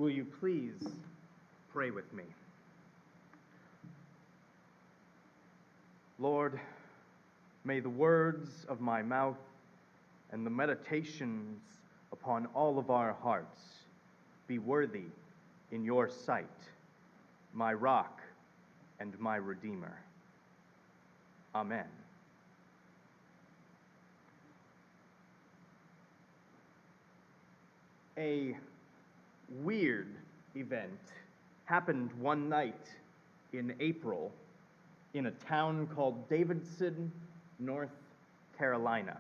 Will you please pray with me? Lord, may the words of my mouth and the meditations upon all of our hearts be worthy in your sight, my rock and my redeemer. Amen. A weird event happened one night in April in a town called Davidson, North Carolina.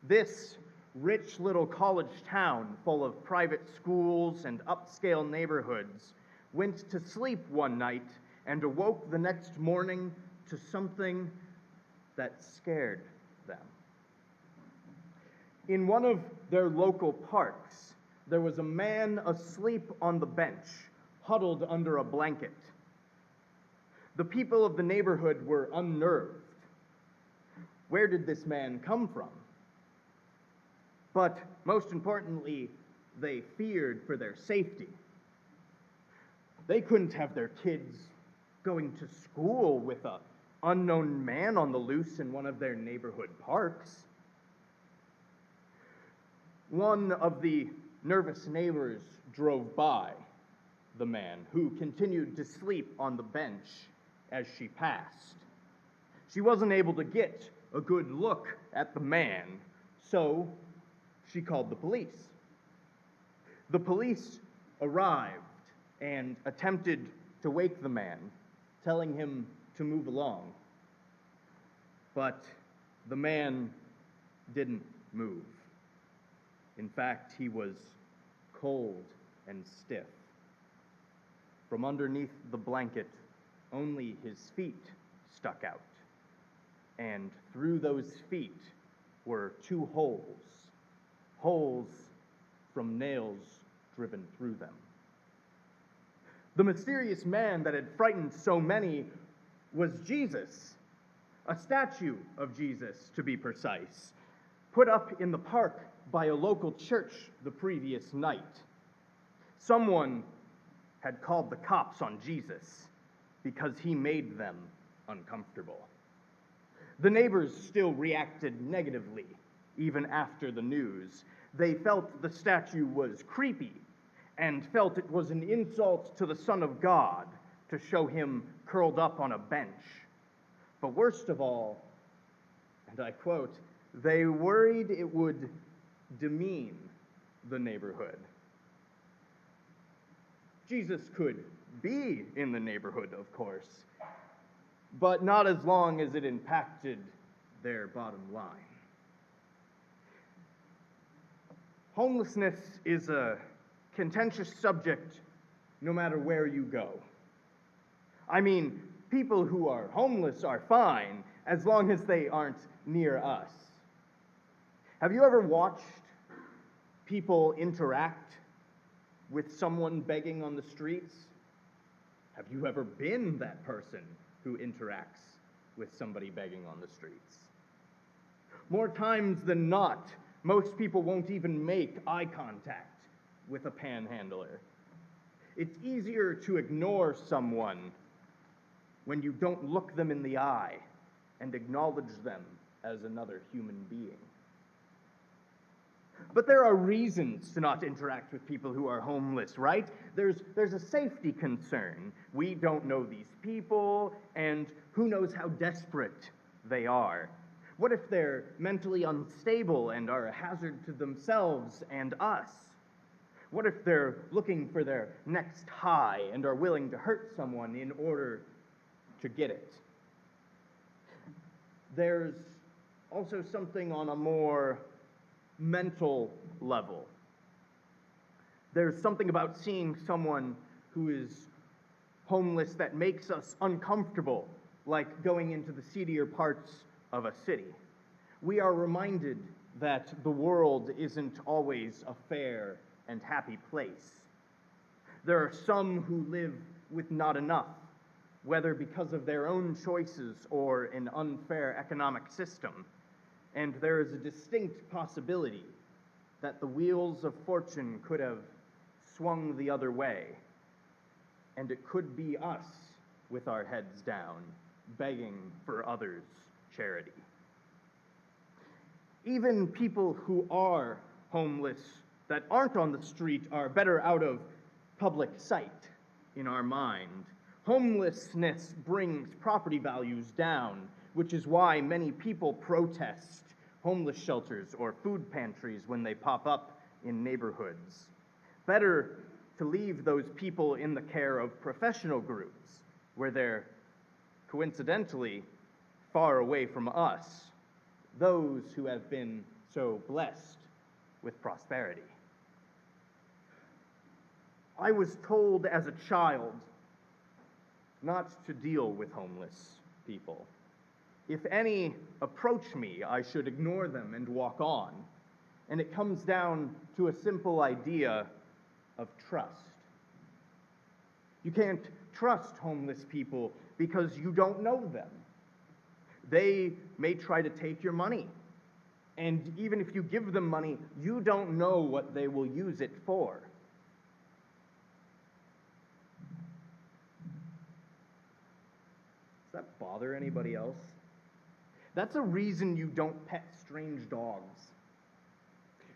This rich little college town full of private schools and upscale neighborhoods went to sleep one night and awoke the next morning to something that scared them. In one of their local parks, there was a man asleep on the bench, huddled under a blanket. The people of the neighborhood were unnerved. Where did this man come from? But most importantly, they feared for their safety. They couldn't have their kids going to school with an unknown man on the loose in one of their neighborhood parks. One of the nervous neighbors drove by the man, who continued to sleep on the bench as she passed. She wasn't able to get a good look at the man, so she called the police. The police arrived and attempted to wake the man, telling him to move along. But the man didn't move. In fact, he was cold and stiff. From underneath the blanket, only his feet stuck out. And through those feet were two holes from nails driven through them. The mysterious man that had frightened so many was Jesus, a statue of Jesus, to be precise, put up in the park by a local church the previous night. Someone had called the cops on Jesus because he made them uncomfortable. The neighbors still reacted negatively, even after the news. They felt the statue was creepy and felt it was an insult to the Son of God to show him curled up on a bench. But worst of all, and I quote, they worried it would demean the neighborhood. Jesus could be in the neighborhood, of course, but not as long as it impacted their bottom line. Homelessness is a contentious subject no matter where you go. I mean, people who are homeless are fine as long as they aren't near us. Have you ever watched people interact with someone begging on the streets? Have you ever been that person who interacts with somebody begging on the streets? More times than not, most people won't even make eye contact with a panhandler. It's easier to ignore someone when you don't look them in the eye and acknowledge them as another human being. But there are reasons to not interact with people who are homeless, right? There's a safety concern. We don't know these people, and who knows how desperate they are. What if they're mentally unstable and are a hazard to themselves and us? What if they're looking for their next high and are willing to hurt someone in order to get it? There's also something on a more mental level. There's something about seeing someone who is homeless that makes us uncomfortable, like going into the seedier parts of a city. We are reminded that the world isn't always a fair and happy place. There are some who live with not enough, whether because of their own choices or an unfair economic system. And there is a distinct possibility that the wheels of fortune could have swung the other way, and it could be us with our heads down, begging for others' charity. Even people who are homeless that aren't on the street are better out of public sight in our mind. Homelessness brings property values down, which is why many people protest homeless shelters or food pantries when they pop up in neighborhoods. Better to leave those people in the care of professional groups, where they're coincidentally far away from us, those who have been so blessed with prosperity. I was told as a child not to deal with homeless people. If any approach me, I should ignore them and walk on. And it comes down to a simple idea of trust. You can't trust homeless people because you don't know them. They may try to take your money. And even if you give them money, you don't know what they will use it for. Does that bother anybody else? That's a reason you don't pet strange dogs.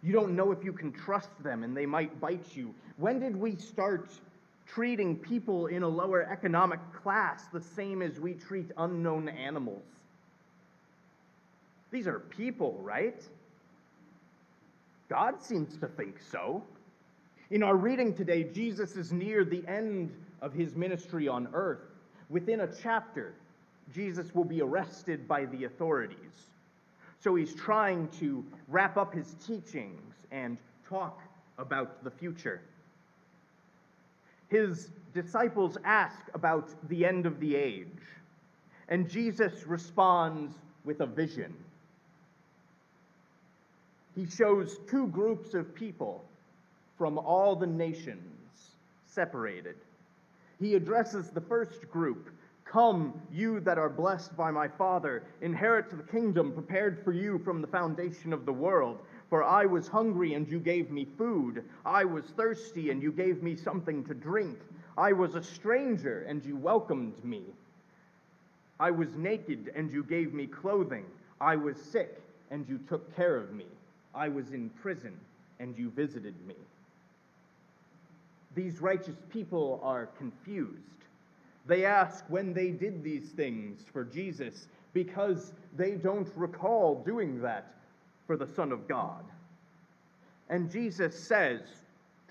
You don't know if you can trust them and they might bite you. When did we start treating people in a lower economic class the same as we treat unknown animals? These are people, right? God seems to think so. In our reading today, Jesus is near the end of his ministry on earth. Within a chapter, Jesus will be arrested by the authorities. So he's trying to wrap up his teachings and talk about the future. His disciples ask about the end of the age, and Jesus responds with a vision. He shows two groups of people from all the nations separated. He addresses the first group. Come, you that are blessed by my Father, inherit the kingdom prepared for you from the foundation of the world. For I was hungry, and you gave me food. I was thirsty, and you gave me something to drink. I was a stranger, and you welcomed me. I was naked, and you gave me clothing. I was sick, and you took care of me. I was in prison, and you visited me. These righteous people are confused. They ask when they did these things for Jesus because they don't recall doing that for the Son of God. And Jesus says,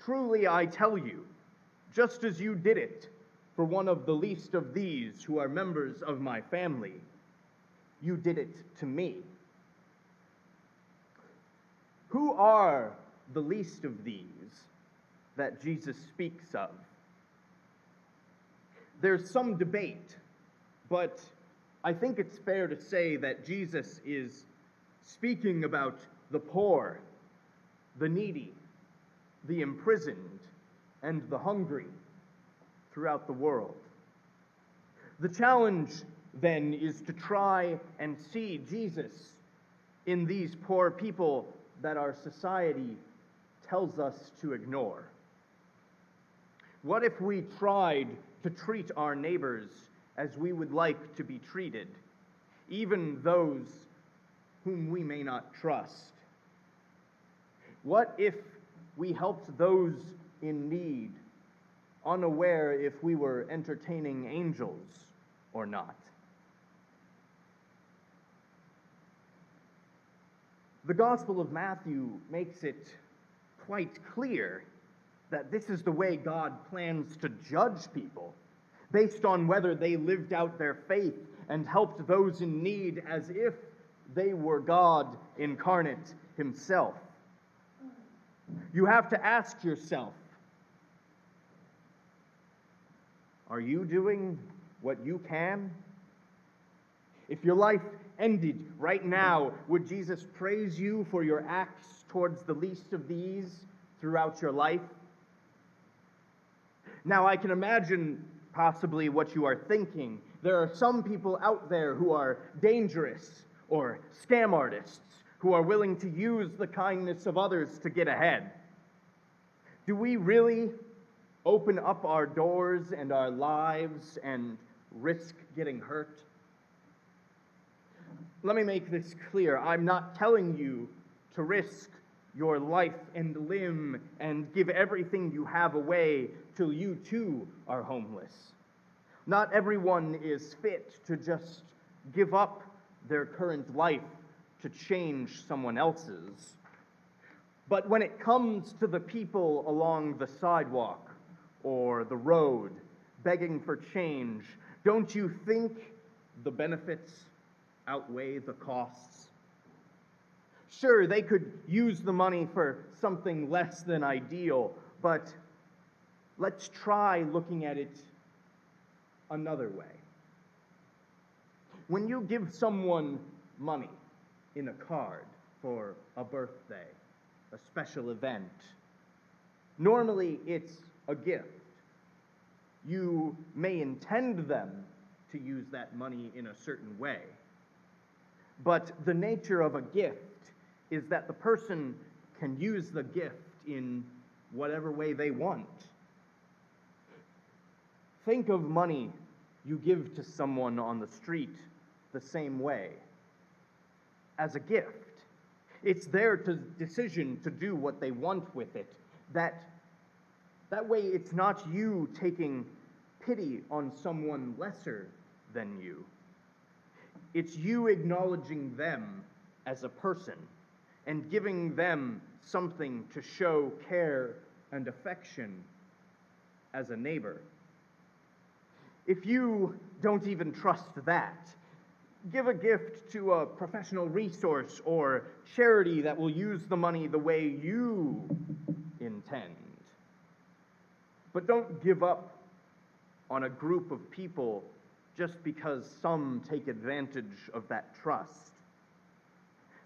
"Truly I tell you, just as you did it for one of the least of these who are members of my family, you did it to me." Who are the least of these that Jesus speaks of? There's some debate, but I think it's fair to say that Jesus is speaking about the poor, the needy, the imprisoned, and the hungry throughout the world. The challenge, then, is to try and see Jesus in these poor people that our society tells us to ignore. What if we tried to treat our neighbors as we would like to be treated, even those whom we may not trust? What if we helped those in need, unaware if we were entertaining angels or not? The Gospel of Matthew makes it quite clear that this is the way God plans to judge people, based on whether they lived out their faith and helped those in need as if they were God incarnate himself. You have to ask yourself, are you doing what you can? If your life ended right now, would Jesus praise you for your acts towards the least of these throughout your life? Now, I can imagine possibly what you are thinking. There are some people out there who are dangerous or scam artists who are willing to use the kindness of others to get ahead. Do we really open up our doors and our lives and risk getting hurt? Let me make this clear. I'm not telling you to risk your life and limb and give everything you have away till you too are homeless. Not everyone is fit to just give up their current life to change someone else's. But when it comes to the people along the sidewalk or the road begging for change, don't you think the benefits outweigh the costs? Sure, they could use the money for something less than ideal, but let's try looking at it another way. When you give someone money in a card for a birthday, a special event, normally it's a gift. You may intend them to use that money in a certain way, but the nature of a gift is that the person can use the gift in whatever way they want. Think of money you give to someone on the street the same way, as a gift. It's their decision to do what they want with it. That way it's not you taking pity on someone lesser than you. It's you acknowledging them as a person and giving them something to show care and affection as a neighbor. If you don't even trust that, give a gift to a professional resource or charity that will use the money the way you intend. But don't give up on a group of people just because some take advantage of that trust.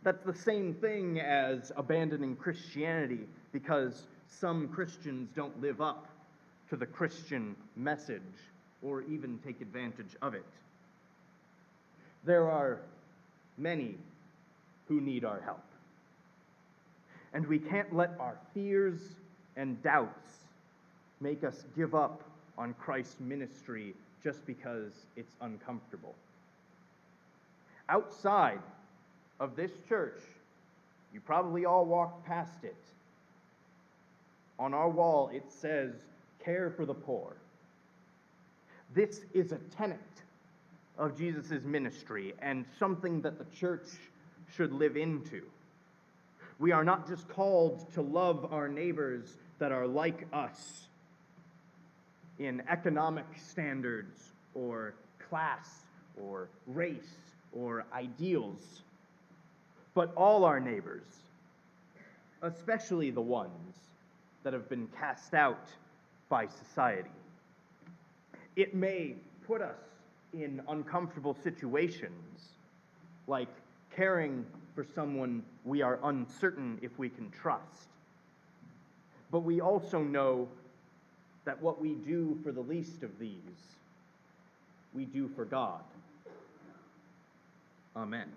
That's the same thing as abandoning Christianity because some Christians don't live up to the Christian message or even take advantage of it. There are many who need our help. And we can't let our fears and doubts make us give up on Christ's ministry just because it's uncomfortable. Outside of this church, you probably all walked past it. On our wall, it says, "Care for the poor." This is a tenet of Jesus' ministry and something that the church should live into. We are not just called to love our neighbors that are like us in economic standards or class or race or ideals, but all our neighbors, especially the ones that have been cast out by society. It may put us in uncomfortable situations, like caring for someone we are uncertain if we can trust. But we also know that what we do for the least of these, we do for God. Amen.